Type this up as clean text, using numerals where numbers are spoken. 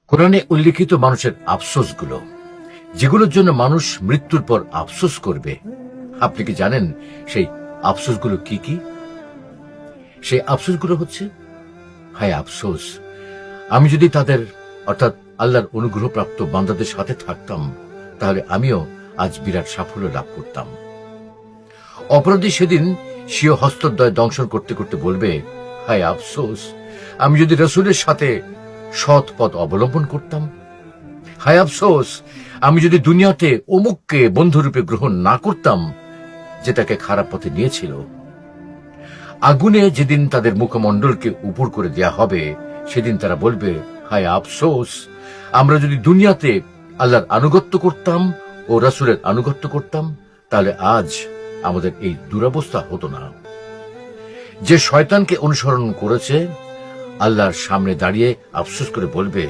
কোরআনে উল্লিখিত মানুষের আফসোসগুলো, যেগুলোর জন্য মানুষ মৃত্যুর পর আফসোস করবে, আপনি কি জানেন সেই আফসোসগুলো কি কি? সেই আফসোসগুলো হচ্ছে, হায় আফসোস, আমি যদি তাদের অর্থাৎ আল্লাহর অনুগ্রহপ্রাপ্ত বান্দাদের সাথে থাকতাম, তাহলে আমিও আজ বিরাট সাফল্য লাভ করতাম। অপরাধী সেদিন স্বীয় হস্তদ্বয় দংশন করতে করতে বলবে, হায় আফসোস, আমি যদি রসুলের সাথে সৎ পথ অবলম্বন করতাম। হায় আফসোস, আমি যদি দুনিয়াতে অমুককে বন্ধুরূপে গ্রহণ না করতাম যে তাকে খারাপ পথে নিয়েছিল। আগুনে যেদিন তাদের মুখমণ্ডলকে উপর করে দেয়া হবে, সেদিন তারা বলবে, হায় আফসোস, আমরা যদি দুনিয়াতে আল্লাহর আনুগত্য করতাম ও রাসূলের আনুগত্য করতাম, তাহলে আজ আমাদের এই দুরবস্থা হতো না। যে শয়তানকে অনুসরণ করেছে, আল্লাহর সামনে দাঁড়িয়ে আফসোস করে বলবে,